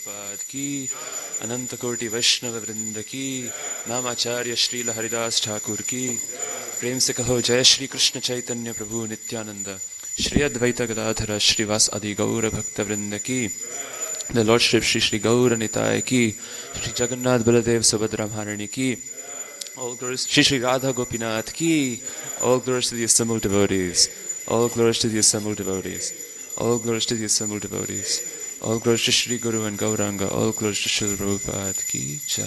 पाद की अनंत कोटि वैष्णव वृंद की नाम आचार्य श्रील हरिदास ठाकुर की प्रेम से कहो जय श्री कृष्ण चैतन्य प्रभु नित्यानंद श्री अद्वैत गदाधर श्रीवास आदि गौर भक्त वृंद की द लॉर्डशिप श्री श्री गौर निताय की श्री जगन्नाथ बलदेव सुभद्रा महारानी की all glories श्री श्री राधा गोपीनाथ की all glories to the assembled devotees all glories to the assembled devotees all glories to the assembled devotees all glories to Shri Guru and Gauranga all glories to Srila Prabhupada ki jai.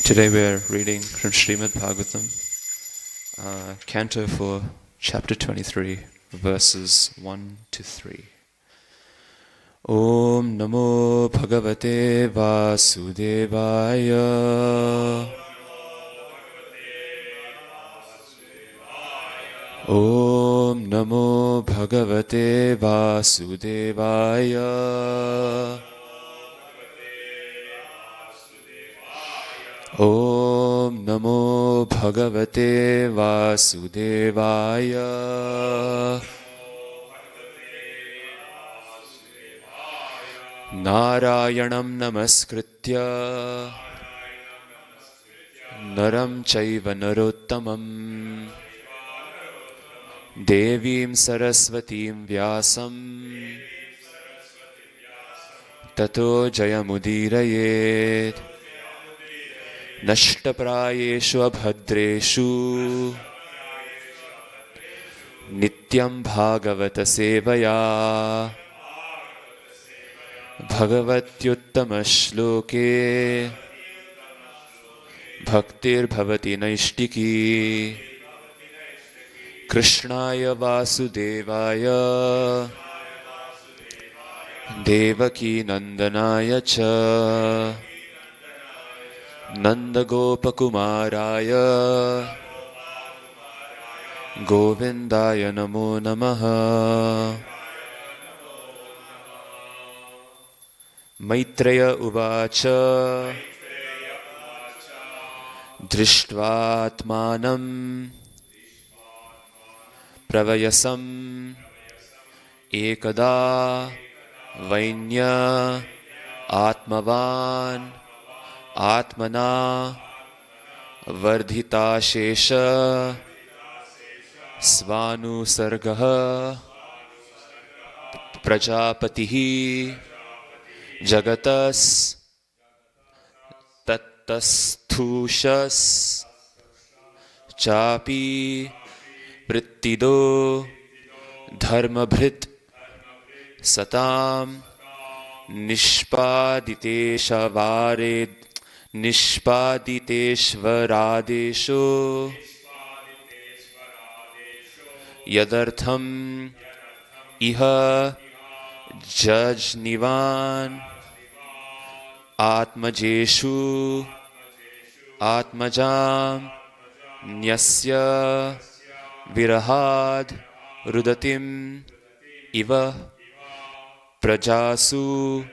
Today we are reading from Srimad Bhagavatam, Canto 4, Chapter 23, verses 1 to 3. Om Namo Bhagavate Vasudevaya. Om Namo Bhagavate Vasudevaya. Om Namo Bhagavate Vasudevaya. Narayanam Namaskritya Naram Chaiva Narottamam Devim Saraswatim Vyasam Tato Jayamudirayet Nashtaprayeshu Abhadreshu Nityam Bhagavata Sevaya Bhagavatyuttama shloke Bhaktir Bhavati Naishtiki Krishnaya Vasudevaya Devaki Nandanaya Cha Nanda Gopakumaraya Govindaya Namo Namaha. Maitreya Uvacha Drishtvatmanam Pravayasam Ekada Vainya Atmavan Atmana Vardhita Shesha Svanu Sargaha Prajapatihi Jagatas Tatasthushas Chapi Vrittido Dharmabhrit Satam Nishpaditeshvaradesho Yadartham Iha Jajnivan Atmajeshu Atmajam Nyasya Virahad Rudatim Iva Prajasu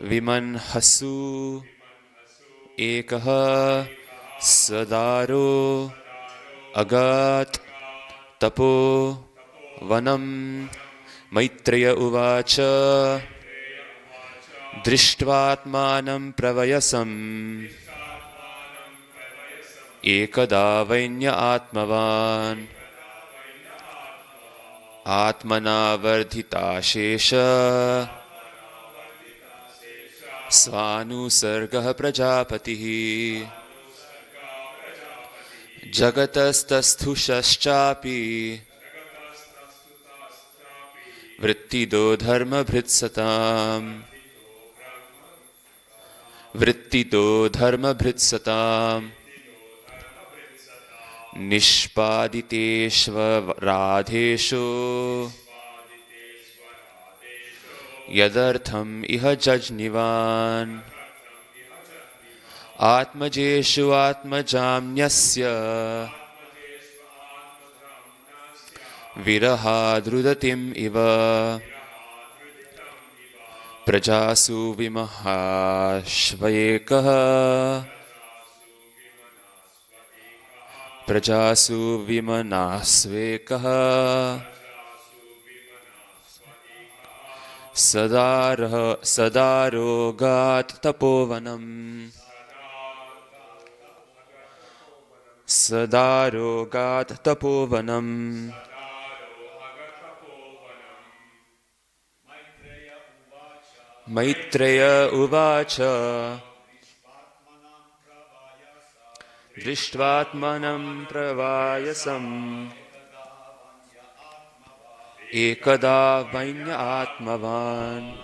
Vimanhasu Ekaha Sadaro Agat Tapo Vanam. Maitreya Uvacha Drishtvatmanam Pravayasam Ekada Vainya Atmavan Atmana Vardhita Shesha Svanu Sargah Prajapatihi Jagatastasthushaschāpi Vrittido Dharmabhrit Satam Vrittido Dharmabhrit Satam Nishpaditeshvaradesho Yadartham Iha Jajnivan Atmajeshu Atmajamnyasya Virahadrudatim Iva Prajasu vimahashvayekah Prajasu vimanasvekah Sadarogat tapovanam Sadarogat tapovanam Maitreya uvacha Drishtvatmanam pravayasam Ekada vainya atmavan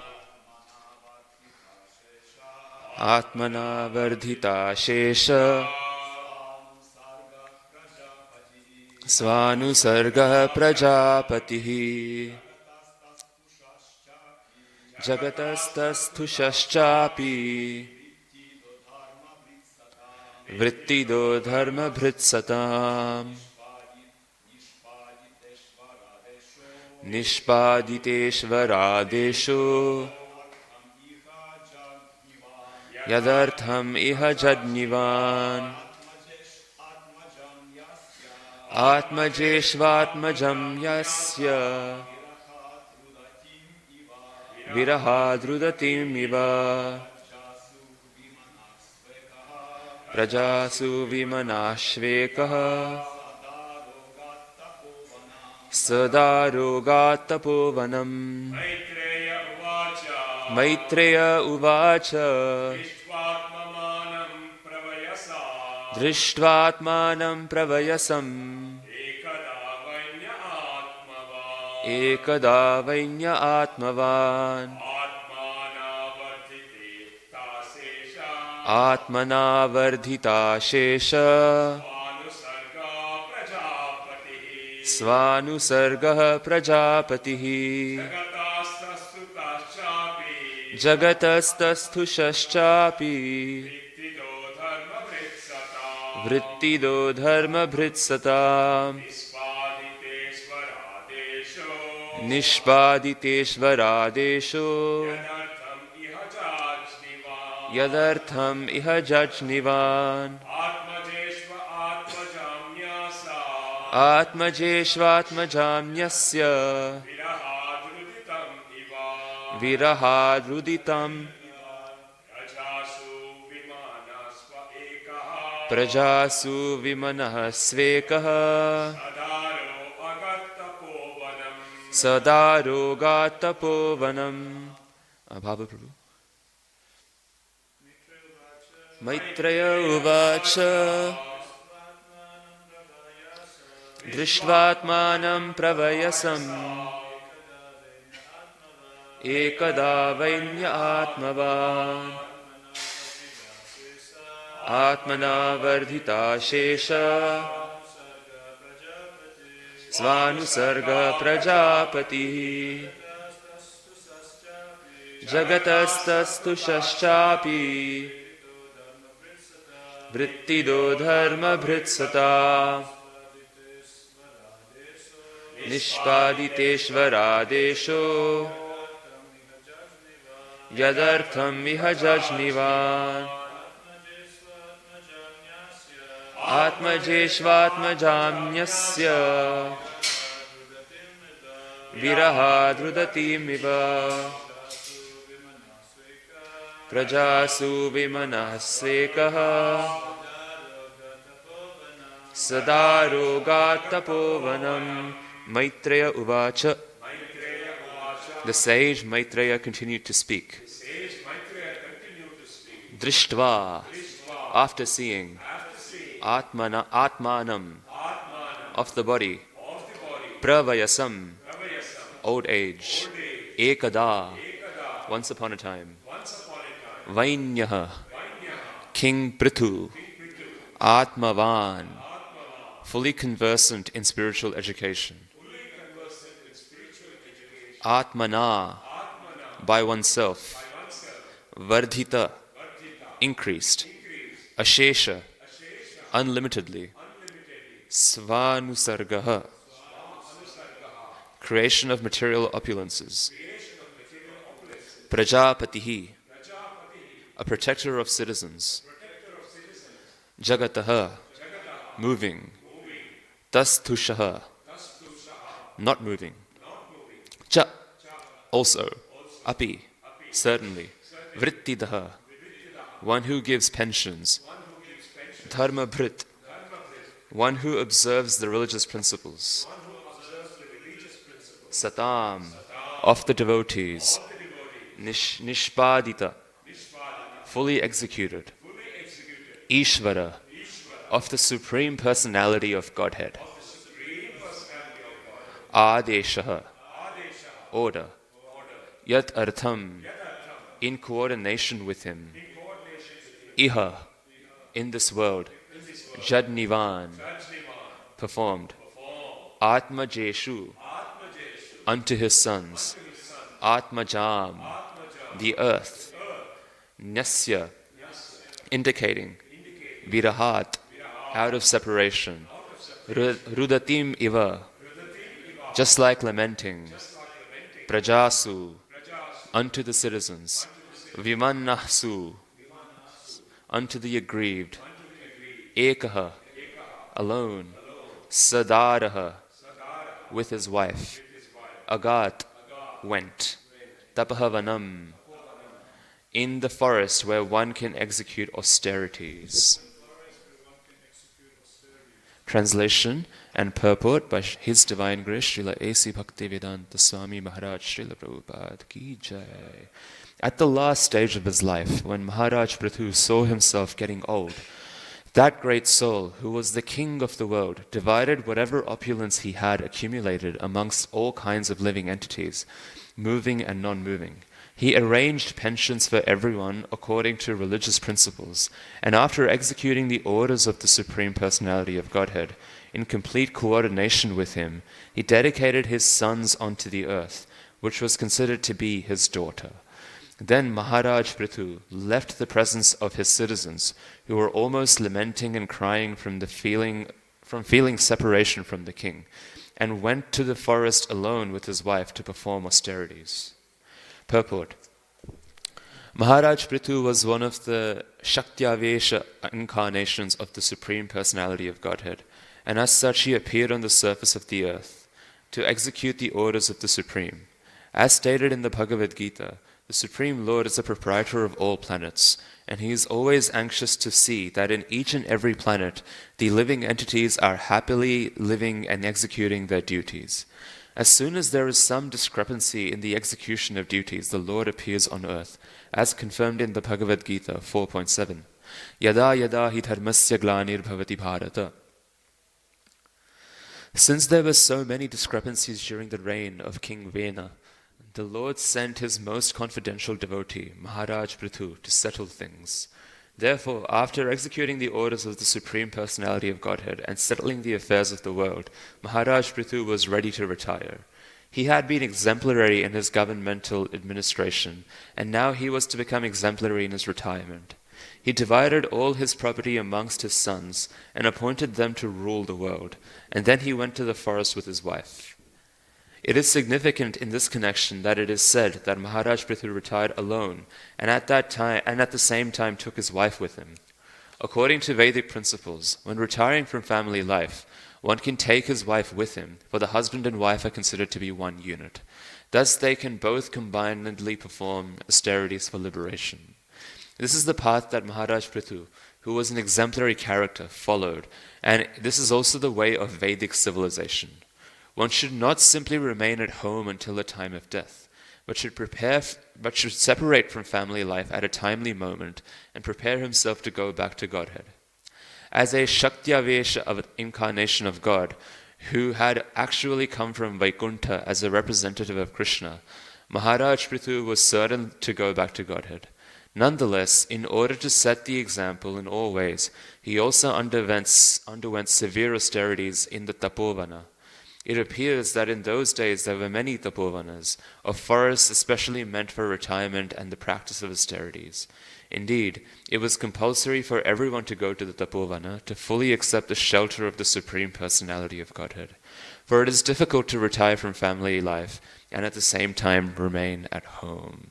Atmana vardhita shesha Svanusarga prajapatihi Jagatastasthushaschapi Vrittido dharma bhritsatam Nishpaditeshvaradeshu Yadartham iha jadnivan Atmajeshvatmajam yasya Virahadrudatim iva Prajasu vimanashvekah Sadarogatapovanam Maitreya uvacha Drishtvatmanam pravayasam Ekada vainya atmavan Atmana vardhita shesha Svanusarga prajapatihi Jagatastasthushaschapi Vrittido dharma bhritsatam Nishpaditeshvaradeshu Yadartham iha jajnivan Atmajeshvatmajamyasya Virahadruditam Prajasu vimanahasvekah Sadarogatapovanam Bhava Prabhu Maitreya uvacha Drishtvatmanam pravayasam Ekada vainya atmavan Atmana vardhita shesha Svanusarga prajapati Jagatastasthushaschapi Vrittido dharma bhritsata Nishpaditeshvaradeshu Yadartham iha jajnivan Atmajeshvatmajamyasya Virahadrudatim iva Prajasu vimanasvekah Sadarogatapovanam Maitreya uvacha. The sage Maitreya continued to speak. Drishtva, after seeing, Atmanam, of the body, Pravayasam, old age, Ekada, once upon a time, Vainyaha, King Pṛthu, Atmavan, fully conversant in spiritual education. Atmana, by oneself. Vardhita, increased. Ashesha, unlimitedly. Svanusargaha, creation of material opulences. Prajapatihi, a protector of citizens. Jagataha, moving. Tastushaha, not moving. Cha, also. Api, certainly. Vrittidaha, one who gives pensions. Dharma Bhrit, one who observes the religious principles. Satam, of the devotees. Nishpadita, fully executed. Ishvara, of the Supreme Personality of Godhead. Adeshaha, order. Yat artham, in coordination with him. Iha, in this world. Jadnivan, performed. Atmajeshu, unto his sons. Atmajam, the earth. Nyasya, indicating. Virahat, out of separation. Rudatim iva, just like lamenting. Prajasu, unto the citizens. Vimannahsu, unto the aggrieved. Ekaha, alone. Sadaraha, with his wife. Agat, went. Tapahavanam, in the forest where one can execute austerities. Translation and purport by His Divine Grace Srila A.C. Bhaktivedanta Swami Maharaj Srila Prabhupada Ki Jai. At the last stage of his life, when Maharaj Pṛthu saw himself getting old, that great soul, who was the king of the world, divided whatever opulence he had accumulated amongst all kinds of living entities, moving and non-moving. He arranged pensions for everyone according to religious principles, and after executing the orders of the Supreme Personality of Godhead, in complete coordination with him, he dedicated his sons onto the earth, which was considered to be his daughter. Then Maharaj Pṛthu left the presence of his citizens, who were almost lamenting and crying from feeling separation from the king, and went to the forest alone with his wife to perform austerities. Purport. Maharaj Pṛthu was one of the Shaktyavesha incarnations of the Supreme Personality of Godhead, and as such he appeared on the surface of the earth to execute the orders of the Supreme. As stated in the Bhagavad Gita, the Supreme Lord is the proprietor of all planets, and he is always anxious to see that in each and every planet, the living entities are happily living and executing their duties. As soon as there is some discrepancy in the execution of duties, the Lord appears on earth, as confirmed in the Bhagavad Gita 4.7. Yada yada hi dharmasya glanir bhavati bharata. Since there were so many discrepancies during the reign of King Vena, the Lord sent his most confidential devotee, Maharaj Pṛthu, to settle things. Therefore, after executing the orders of the Supreme Personality of Godhead and settling the affairs of the world, Maharaj Pṛthu was ready to retire. He had been exemplary in his governmental administration, and now he was to become exemplary in his retirement. He divided all his property amongst his sons and appointed them to rule the world, and then he went to the forest with his wife. It is significant in this connection that it is said that Maharaj Pṛthu retired alone and at the same time took his wife with him. According to Vedic principles, when retiring from family life, one can take his wife with him, for the husband and wife are considered to be one unit. Thus they can both combinedly perform austerities for liberation. This is the path that Maharaj Pṛthu, who was an exemplary character, followed, and this is also the way of Vedic civilization. One should not simply remain at home until the time of death, but should separate from family life at a timely moment and prepare himself to go back to Godhead. As a Shaktyavesha of incarnation of God, who had actually come from Vaikuntha as a representative of Krishna, Maharaj Pṛthu was certain to go back to Godhead. Nonetheless, in order to set the example in all ways, he also underwent severe austerities in the Tapovana. It appears that in those days there were many tapovanas, of forests especially meant for retirement and the practice of austerities. Indeed, it was compulsory for everyone to go to the tapovana to fully accept the shelter of the Supreme Personality of Godhead. For it is difficult to retire from family life and at the same time remain at home.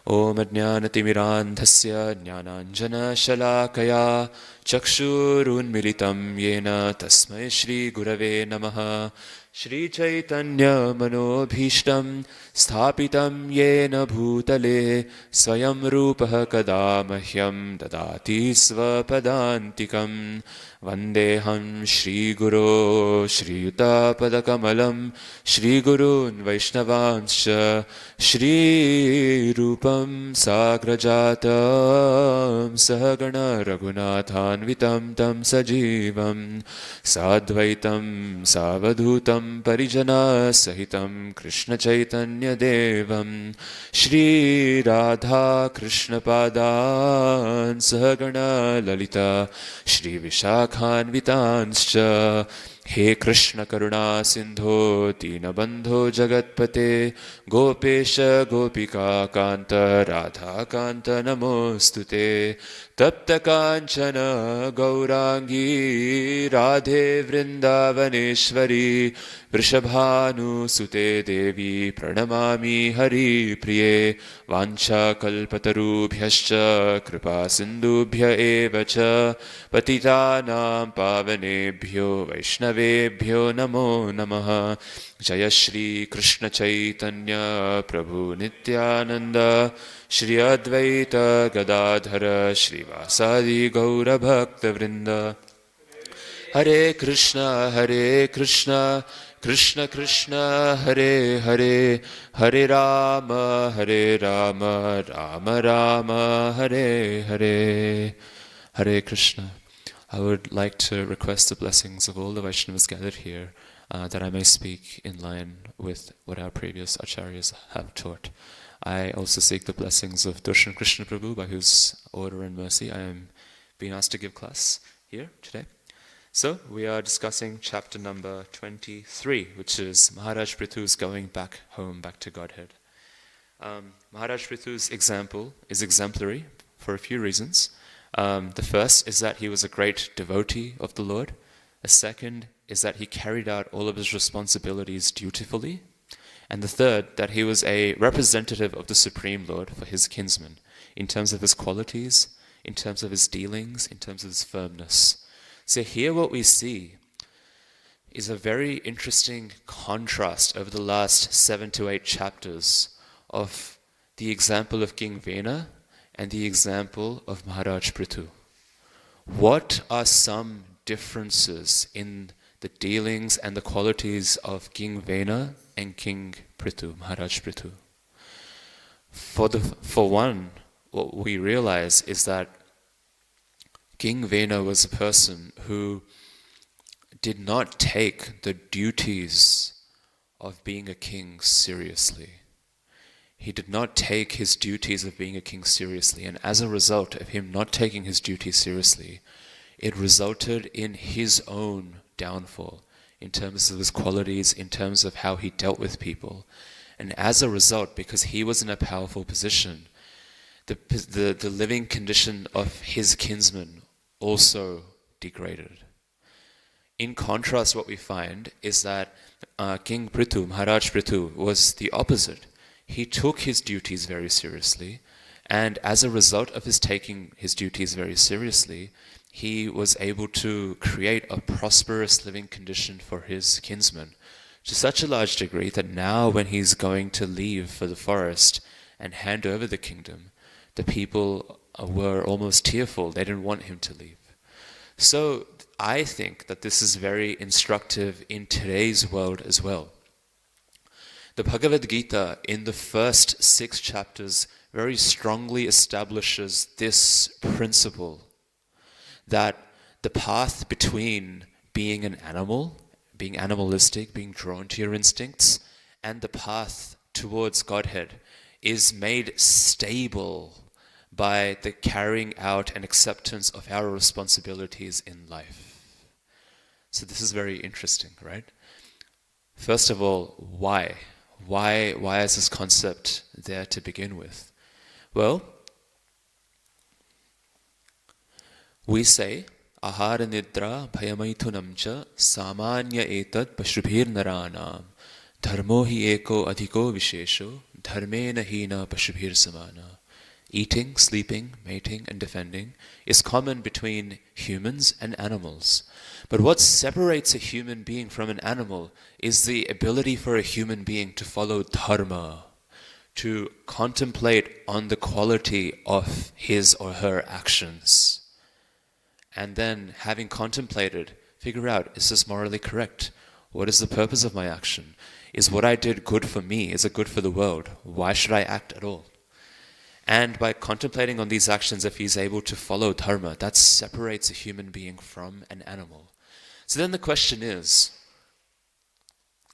Om Ajnanatimirandhasya Jnananjana Shalakaya Chakshurunmilitam Yena Tasmai Shri Gurave Namaha Shri Chaitanya Manobhishtam Sthapitam Yena Bhutale Swayam Rupaha Kada Mahyam Dadati Svapadantikam Vandeham Shri Guru Shri Yuta Padakamalam Shri Gurun Vaishnavanscha Shri Rupam Sagrajatam Sahagana Raghunathanvitam Tam Sajivam Sadvaitam Savadhutam Parijana Sahitam Krishna Chaitanya Devam Shri Radha Krishna Padan Sahagana Lalita Shri Vishakhanvitanscha He Krishna Karuna Sindho Dinabandho Jagatpate Gopesha Gopika Kanta Radha Kanta Namostute Tapta Kanchana Gaurangi Radhe Vrindavaneshwari Vrishabhanu Sute Devi Pranamami Hari Priye Vancha Kalpatarubhyascha Kripa Sindubhya Evacha Patitanam Pavanebhyo Vaishnavebhyo Namo Namaha Jaya Shri Krishna Chaitanya Prabhu Nityananda Shri Advaita Gadadhara Shri Vasadi Gaura Bhakta Vrinda Hare Krishna Krishna Krishna Hare Hare Hare Rama Rama Rama Hare Hare Hare Krishna. I would like to request the blessings of all the Vaishnavas gathered here that I may speak in line with what our previous acharyas have taught. I also seek the blessings of Darshan Krishna Prabhu, by whose order and mercy I am being asked to give class here today. So, we are discussing chapter number 23, which is Mahārāja Pṛthu's going back home, back to Godhead. Mahārāja Pṛthu's example is exemplary for a few reasons. The first is that he was a great devotee of the Lord. The second is that he carried out all of his responsibilities dutifully. And the third, that he was a representative of the Supreme Lord for his kinsmen, in terms of his qualities, in terms of his dealings, in terms of his firmness. So here what we see is a very interesting contrast over the last 7 to 8 chapters of the example of King Vena and the example of Mahārāja Pṛthu. What are some differences in the dealings and the qualities of King Vena and King Pṛthu, Mahārāja Pṛthu? For one, what we realize is that King Vena was a person who did not take the duties of being a king seriously. He did not take his duties of being a king seriously, and as a result of him not taking his duties seriously, it resulted in his own downfall in terms of his qualities, in terms of how he dealt with people. And as a result, because he was in a powerful position, the living condition of his kinsmen also degraded. In contrast, what we find is that King Pṛthu, Mahārāja Pṛthu, was the opposite. He took his duties very seriously, and as a result of his taking his duties very seriously, he was able to create a prosperous living condition for his kinsmen, to such a large degree that now when he's going to leave for the forest and hand over the kingdom, the people were almost tearful. They didn't want him to leave. So I think that this is very instructive in today's world as well. The Bhagavad Gita in the first 6 chapters very strongly establishes this principle, that the path between being an animal, being animalistic, being drawn to your instincts, and the path towards Godhead is made stable by the carrying out and acceptance of our responsibilities in life. So this is very interesting, right? First of all, why? Why is this concept there to begin with? Well, we say, ahara nidra bhayamaithunam cha samanya etad pashubhir naranam dharmo hi eko adhiko vishesho dharmena hina pashubhir samana. Eating, sleeping, mating, and defending is common between humans and animals. But what separates a human being from an animal is the ability for a human being to follow dharma, to contemplate on the quality of his or her actions. And then, having contemplated, figure out, is this morally correct? What is the purpose of my action? Is what I did good for me? Is it good for the world? Why should I act at all? And by contemplating on these actions, if he's able to follow dharma, that separates a human being from an animal. So then the question is,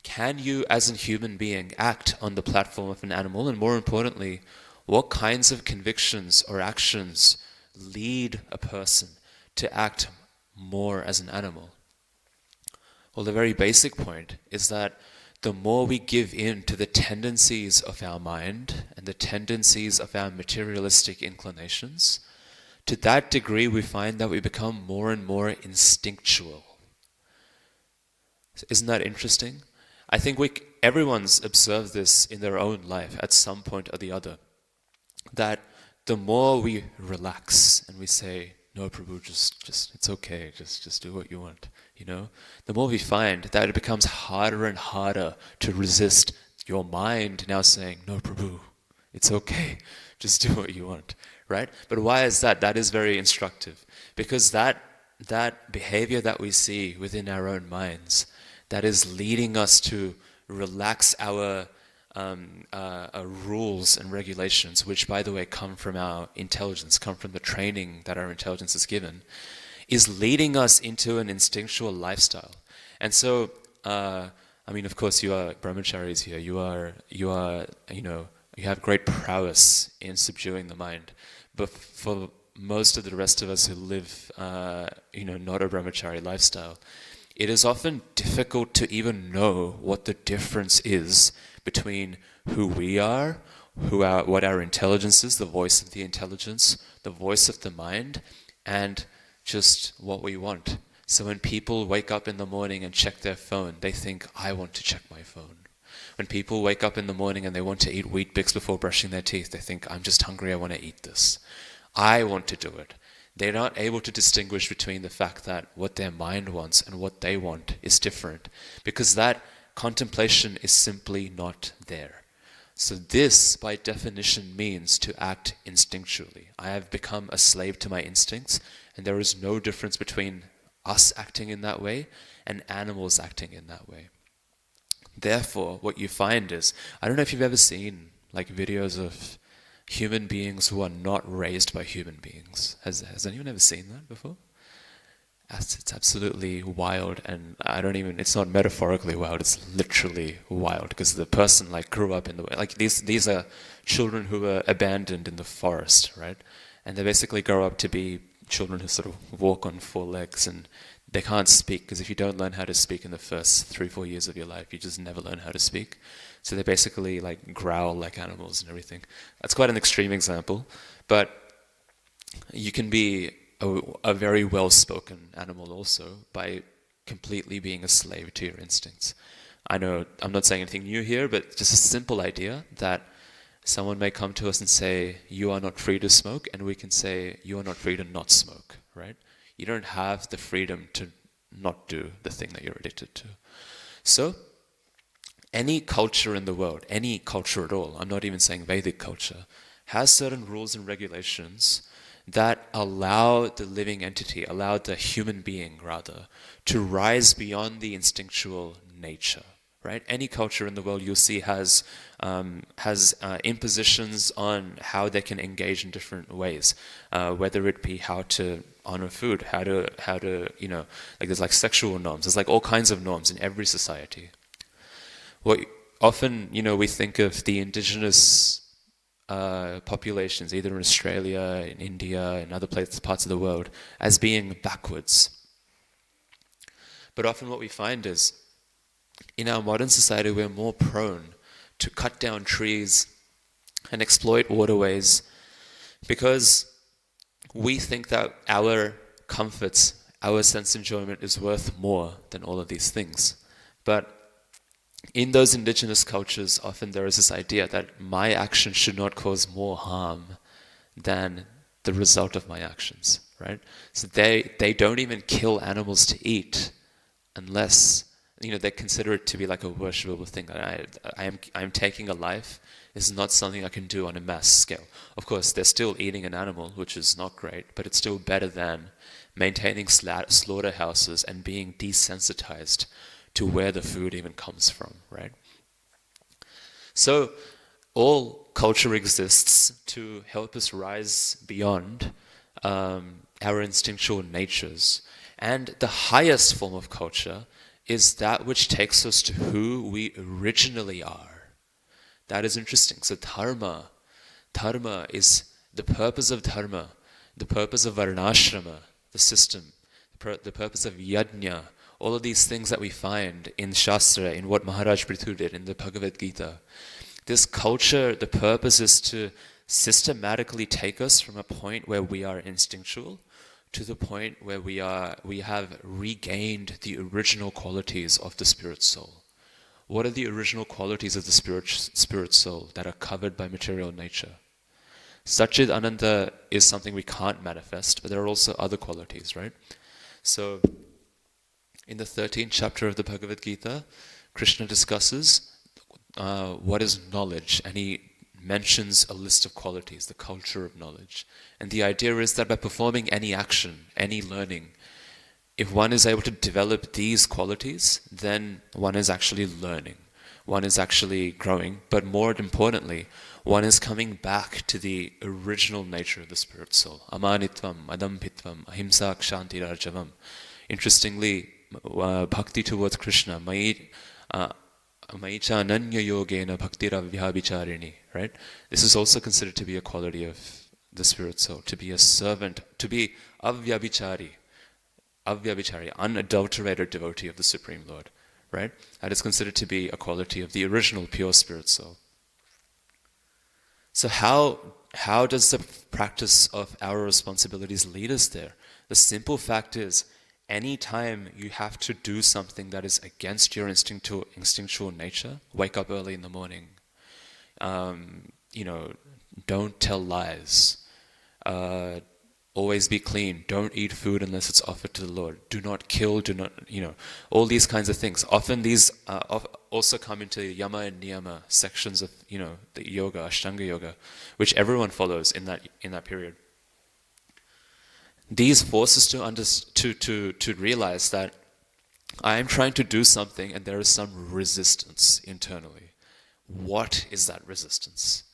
can you as a human being act on the platform of an animal? And more importantly, what kinds of convictions or actions lead a person to act more as an animal? Well, the very basic point is that the more we give in to the tendencies of our mind and the tendencies of our materialistic inclinations, to that degree we find that we become more and more instinctual. Isn't that interesting? I think everyone's observed this in their own life at some point or the other, that the more we relax and we say, no, Prabhu, just it's okay, just do what you want, the more we find that it becomes harder and harder to resist your mind now saying, no, Prabhu, it's okay, just do what you want, right? But why is that? That is very instructive, because that behavior that we see within our own minds, that is leading us to relax our rules and regulations, which, by the way, come from our intelligence, come from the training that our intelligence is given, is leading us into an instinctual lifestyle. And so, of course, you are brahmacharis here. You have great prowess in subduing the mind. But for most of the rest of us who live, not a brahmachari lifestyle, it is often difficult to even know what the difference is between who we are, what our intelligence is, the voice of the intelligence, the voice of the mind, and just what we want. So when people wake up in the morning and check their phone, they think, I want to check my phone. When people wake up in the morning and they want to eat Weet Bix before brushing their teeth, they think, I'm just hungry, I want to eat this. I want to do it. They're not able to distinguish between the fact that what their mind wants and what they want is different, because that contemplation is simply not there. So this, by definition, means to act instinctually. I have become a slave to my instincts, and there is no difference between us acting in that way and animals acting in that way. Therefore, what you find is, I don't know if you've ever seen videos of human beings who are not raised by human beings. Has anyone ever seen that before? It's absolutely wild, and it's not metaphorically wild, it's literally wild, because the person grew up in these are children who were abandoned in the forest, right? And they basically grow up to be children who sort of walk on four legs, and they can't speak, because if you don't learn how to speak in the first 3-4 years of your life, you just never learn how to speak. So they basically growl like animals and everything. That's quite an extreme example, but you can be a very well-spoken animal also by completely being a slave to your instincts. I know I'm not saying anything new here, but just a simple idea that someone may come to us and say, you are not free to smoke, and we can say, you are not free to not smoke, right? You don't have the freedom to not do the thing that you're addicted to. So, any culture in the world, any culture at all, I'm not even saying Vedic culture, has certain rules and regulations that allow the living entity, allow the human being rather, to rise beyond the instinctual nature, right? Any culture in the world you'll see has impositions on how they can engage in different ways, whether it be how to honor food, how to there's sexual norms, there's all kinds of norms in every society. What often, we think of the indigenous populations, either in Australia, in India, in other parts of the world, as being backwards. But often what we find is, in our modern society, we're more prone to cut down trees and exploit waterways because we think that our comforts, our sense of enjoyment is worth more than all of these things. But in those indigenous cultures, often there is this idea that my action should not cause more harm than the result of my actions, right? So they don't even kill animals to eat unless, they consider it to be like a worshipable thing. I'm taking a life. This is not something I can do on a mass scale. Of course, they're still eating an animal, which is not great, but it's still better than maintaining slaughterhouses and being desensitized to where the food even comes from, right? So all culture exists to help us rise beyond our instinctual natures. And the highest form of culture is that which takes us to who we originally are. That is interesting. So dharma is the purpose of dharma, the purpose of varnashrama, the system, the purpose of yajna, all of these things that we find in Shastra, in what Maharaj Pṛthu did in the Bhagavad Gita. This culture, the purpose is to systematically take us from a point where we are instinctual to the point where we have regained the original qualities of the spirit soul. What are the original qualities of the spirit soul that are covered by material nature? Satchit Ananda is something we can't manifest, but there are also other qualities, right? So, in the 13th chapter of the Bhagavad Gita, Krishna discusses what is knowledge, and he mentions a list of qualities, the culture of knowledge. And the idea is that by performing any action, any learning, if one is able to develop these qualities, then one is actually learning. One is actually growing, but more importantly, one is coming back to the original nature of the spirit soul. Amanitvam, adampitvam, ahimsa, kshanti, rajavam. Interestingly, bhakti towards Krishna, maicha ananya yogena bhaktiravyabhicharini, right? This is also considered to be a quality of the spirit soul, to be a servant, to be avyabhichari, unadulterated devotee of the Supreme Lord, right? That is considered to be a quality of the original pure spirit soul. So how does the practice of our responsibilities lead us there? The simple fact is, any time you have to do something that is against your instinctual nature, wake up early in the morning, don't tell lies, always be clean, don't eat food unless it's offered to the Lord, do not kill, do not, all these kinds of things. Often these also come into yama and niyama sections of, the yoga, Ashtanga yoga, which everyone follows in that period. These force us to realize that I am trying to do something and there is some resistance internally. What is that resistance?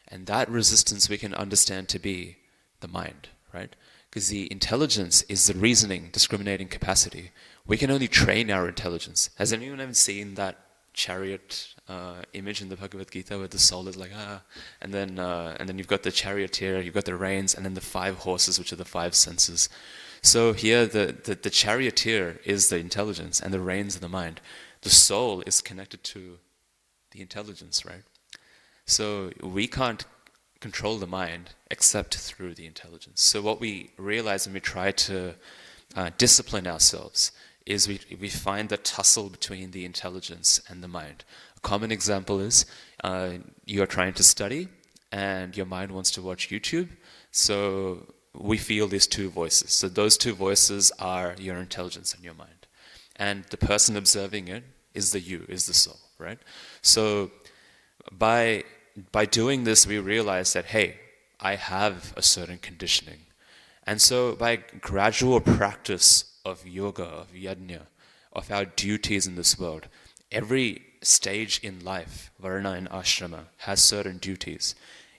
And that resistance we can understand to be the mind, right? Because the intelligence is the reasoning, discriminating capacity. We can only train our intelligence. Has anyone ever seen that chariot image in the Bhagavad Gita where the soul is like, and then you've got the charioteer, you've got the reins, and then the 5 horses, which are the 5 senses. So here the charioteer is the intelligence and the reins are the mind. The soul is connected to the intelligence, right? So we can't control the mind except through the intelligence. So what we realize when we try to discipline ourselves is we find the tussle between the intelligence and the mind. A common example is you are trying to study and your mind wants to watch YouTube, so we feel these 2 voices. So those 2 voices are your intelligence and your mind. And the person observing it is the soul, right? So by doing this, we realize that, hey, I have a certain conditioning. And so by gradual practice of yoga, of yajna, of our duties in this world, every stage in life, varna and ashrama, has certain duties.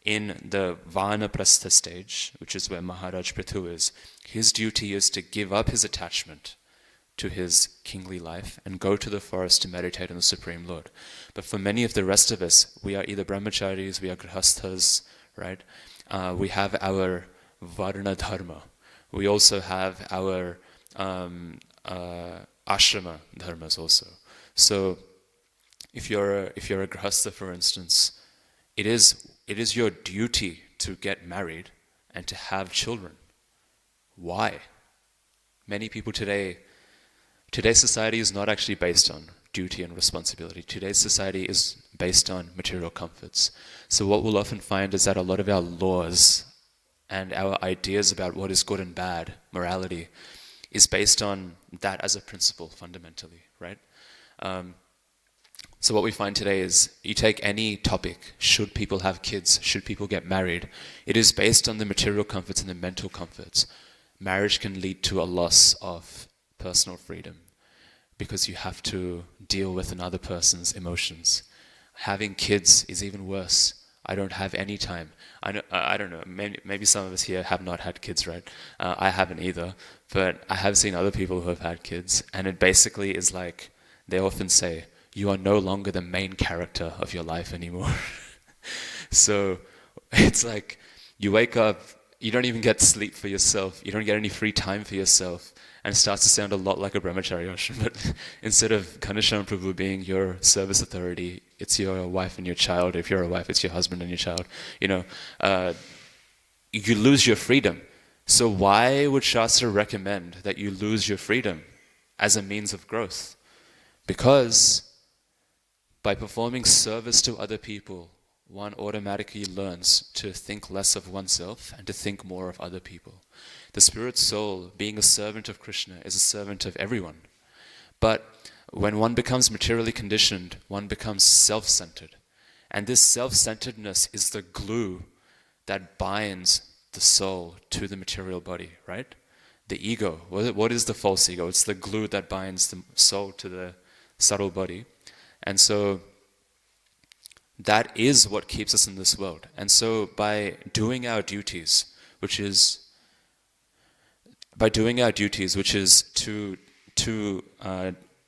In the vanaprastha stage, which is where Maharaj Pṛthu is, his duty is to give up his attachment to his kingly life and go to the forest to meditate on the Supreme Lord. But for many of the rest of us, we are either brahmacharis, we are grihasthas, right? We have our varna dharma. We also have our ashrama dharmas also. So if you're a grihastha, for instance, it is your duty to get married and to have children. Why? Many people today's society is not actually based on duty and responsibility. Today's society is based on material comforts. So what we'll often find is that a lot of our laws and our ideas about what is good and bad, morality, is based on that as a principle fundamentally, right? So what we find today is, you take any topic, should people have kids, should people get married, it is based on the material comforts and the mental comforts. Marriage can lead to a loss of personal freedom because you have to deal with another person's emotions. Having kids is even worse. I don't have any time. I don't know, maybe some of us here have not had kids, right? I haven't either, but I have seen other people who have had kids, and it basically is like, they often say, you are no longer the main character of your life anymore. So it's like, you wake up, you don't even get sleep for yourself, you don't get any free time for yourself, and it starts to sound a lot like a brahmachari ashram, but instead of Kanasham Prabhu being your service authority, it's your wife and your child. If you're a wife, it's your husband and your child. You lose your freedom. So why would Shastra recommend that you lose your freedom as a means of growth? Because by performing service to other people, one automatically learns to think less of oneself and to think more of other people. The spirit soul, being a servant of Krishna, is a servant of everyone. But when one becomes materially conditioned, one becomes self-centered. And this self-centeredness is the glue that binds the soul to the material body, right? The ego, what is the false ego? It's the glue that binds the soul to the subtle body. And so that is what keeps us in this world. And so by doing our duties, which is to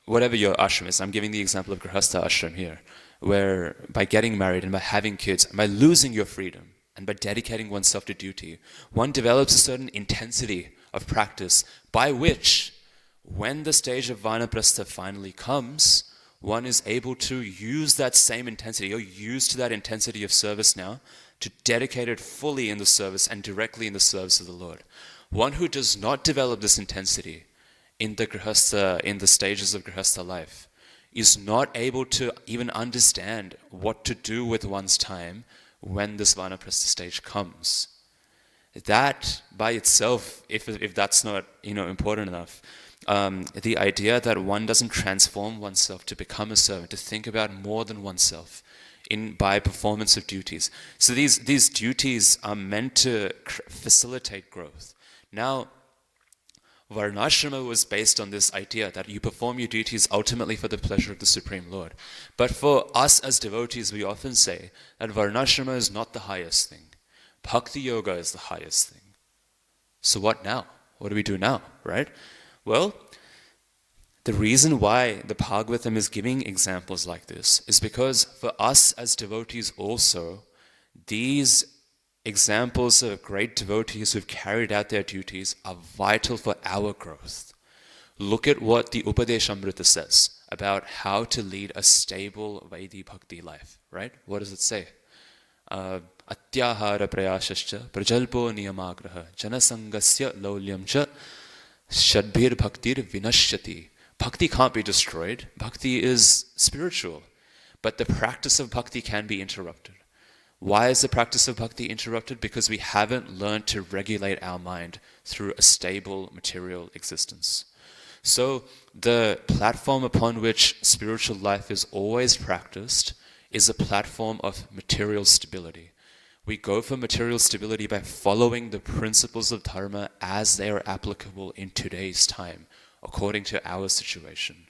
whatever your ashram is, I'm giving the example of Grihastha ashram here, where by getting married and by having kids and by losing your freedom and by dedicating oneself to duty, one develops a certain intensity of practice by which, when the stage of vanaprastha finally comes, one is able to use that same intensity, or used to that intensity of service now, to dedicate it fully in the service and directly in the service of the Lord. One who does not develop this intensity in the stages of Grihastha life is not able to even understand what to do with one's time when this vanaprastha stage comes. That by itself, if that's not important enough, the idea that one doesn't transform oneself to become a servant, to think about more than oneself by performance of duties. So these duties are meant to facilitate growth. Now, Varnashrama was based on this idea that you perform your duties ultimately for the pleasure of the Supreme Lord. But for us as devotees, we often say that Varnashrama is not the highest thing. Bhakti Yoga is the highest thing. So what now? What do we do now, right? Well, the reason why the Bhagavatam is giving examples like this is because for us as devotees also, these examples of great devotees who've carried out their duties are vital for our growth. Look at what the Upadeshamrita says about how to lead a stable Vaidhi Bhakti life, right? What does it say? Atyahara prayashascha prajalpo niyamagraha janasangasya laulyam cha shadbhir bhaktir vinashyati. Bhakti can't be destroyed. Bhakti is spiritual. But the practice of bhakti can be interrupted. Why is the practice of bhakti interrupted? Because we haven't learned to regulate our mind through a stable material existence. So the platform upon which spiritual life is always practiced is a platform of material stability. We go for material stability by following the principles of dharma as they are applicable in today's time, according to our situation.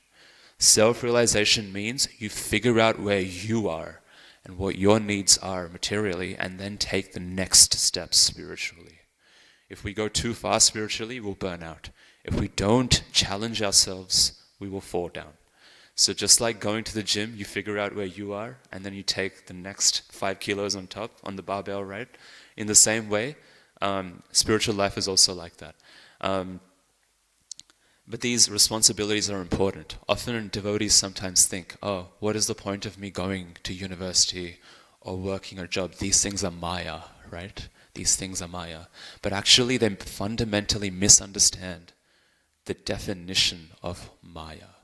Self-realization means you figure out where you are and what your needs are materially, and then take the next steps spiritually. If we go too far spiritually, we'll burn out. If we don't challenge ourselves, we will fall down. So just like going to the gym, you figure out where you are, and then you take the next 5 kilos on top, on the barbell, right? In the same way, spiritual life is also like that. But these responsibilities are important. Often devotees sometimes think, oh, what is the point of me going to university or working a job? These things are maya, right? These things are maya. But actually they fundamentally misunderstand the definition of maya.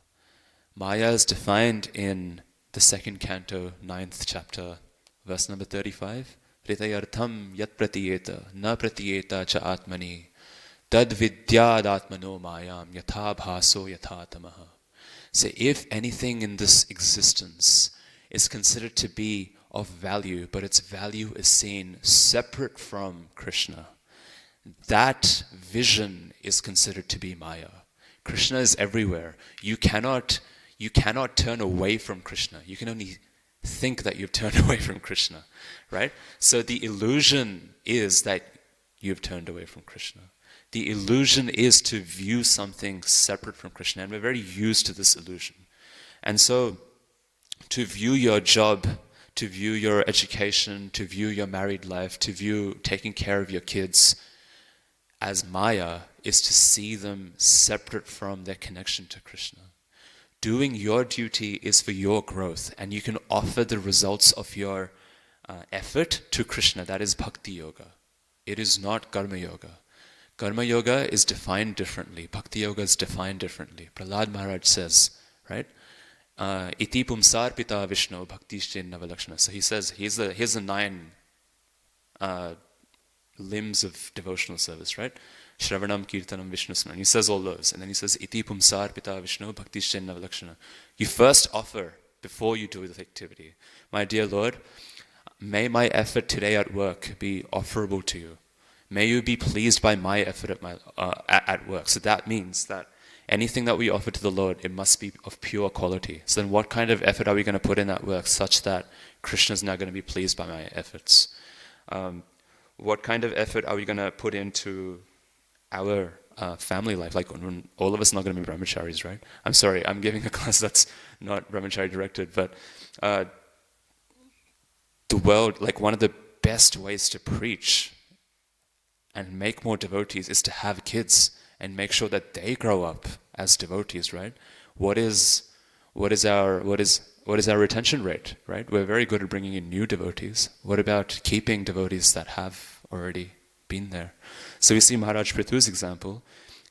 Maya is defined in the 2nd canto, 9th chapter, verse number 35. Hritayartham yat pratiyeta, na pratiyeta cha atmani, tad vidyad atmano mayam, yatha bhaso yatha tamaha. So if anything in this existence is considered to be of value, but its value is seen separate from Krishna, that vision is considered to be Maya. Krishna is everywhere. You cannot turn away from Krishna. You can only think that you've turned away from Krishna, right? So the illusion is that you've turned away from Krishna. The illusion is to view something separate from Krishna, and we're very used to this illusion. And so to view your job, to view your education, to view your married life, to view taking care of your kids as Maya is to see them separate from their connection to Krishna. Doing your duty is for your growth, and you can offer the results of your effort to Krishna. That is bhakti yoga. It is not karma yoga. Karma yoga is defined differently. Bhakti yoga is defined differently. Pṛthu Mahārāja says, right? Iti pumsar pita Vishnu bhaktische navalakshana. So he says, here's the 9 limbs of devotional service, right? Shravanam, Kirtanam, Vishnu Smaran. He says all those. And then he says, Iti pumsar pita Vishnu bhaktische navalakshana. You first offer before you do the activity. My dear Lord, may my effort today at work be offerable to you. May you be pleased by my effort at work. So that means that anything that we offer to the Lord, it must be of pure quality. So then what kind of effort are we going to put in that work such that Krishna is now going to be pleased by my efforts? What kind of effort are we going to put into our family life? Like when all of us are not going to be brahmacharis, right? I'm sorry, I'm giving a class that's not brahmachari directed, but the world, like one of the best ways to preach and make more devotees is to have kids and make sure that they grow up as devotees, right? What is our retention rate, right? We're very good at bringing in new devotees. What about keeping devotees that have already been there? So we see Maharaj Pṛthu's example.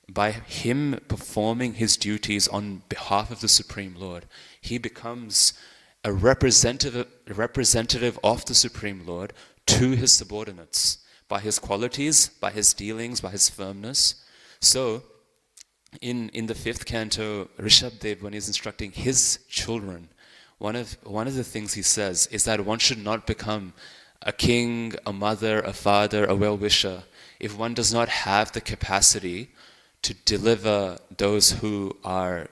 By him performing his duties on behalf of the Supreme Lord, he becomes a representative of the Supreme Lord to his subordinates by his qualities, by his dealings, by his firmness. So in the 5th canto, Rishabdev, when he's instructing his children, one of the things he says is that one should not become a king, a mother, a father, a well-wisher, if one does not have the capacity to deliver those who are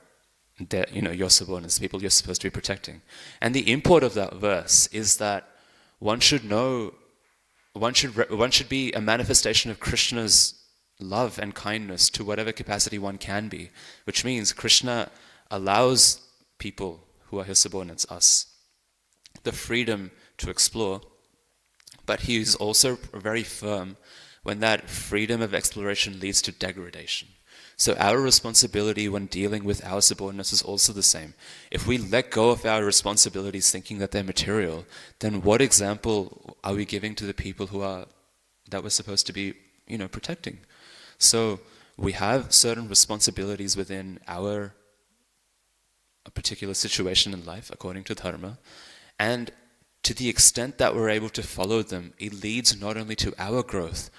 your subordinates, people you're supposed to be protecting. And the import of that verse is that one should be a manifestation of Krishna's love and kindness to whatever capacity one can be, which means Krishna allows people who are his subordinates, us, the freedom to explore, but he is also very firm when that freedom of exploration leads to degradation. So our responsibility when dealing with our subordinates is also the same. If we let go of our responsibilities thinking that they're material, then what example are we giving to the people that we're supposed to be, protecting? So we have certain responsibilities within a particular situation in life according to dharma, and to the extent that we're able to follow them, it leads not only to our growth,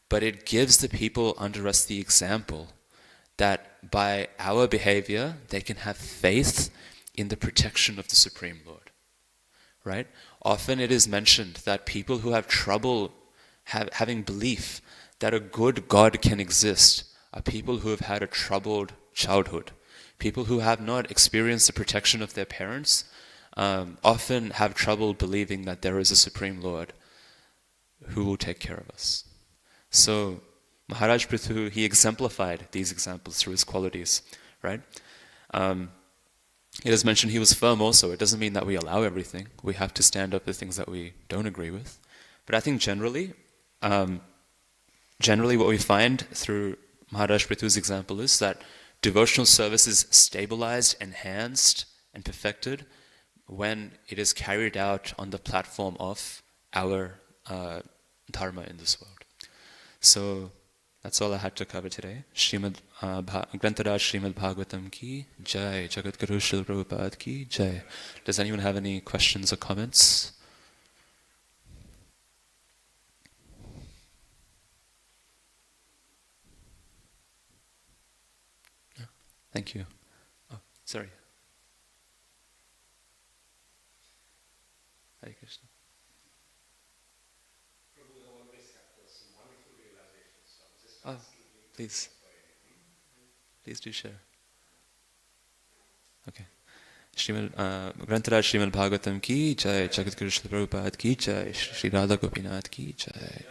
but it gives the people under us the example that by our behavior, they can have faith in the protection of the Supreme Lord, right? Often it is mentioned that people who have trouble having belief that a good God can exist are people who have had a troubled childhood. People who have not experienced the protection of their parents often have trouble believing that there is a Supreme Lord who will take care of us. So Maharaj Pṛthu, he exemplified these examples through his qualities, right? It is mentioned he was firm also. It doesn't mean that we allow everything. We have to stand up for things that we don't agree with. But I think generally what we find through Maharaj Pṛthu's example is that devotional service is stabilized, enhanced, and perfected when it is carried out on the platform of our dharma in this world. So That's all I had to cover today. Grantaraj Srimad Bhagavatam ki jai, Jagat Guru Srila Prabhupada ki jai. Does anyone have any questions or comments? No? Thank you. Oh, sorry. Hare Krishna. Oh, please. Please do share. Okay. Grantaraj Srimad Bhagavatam ki jai, Jagat Guru Srila Prabhupada ki jai, Shri Radha Gopinath ki jai.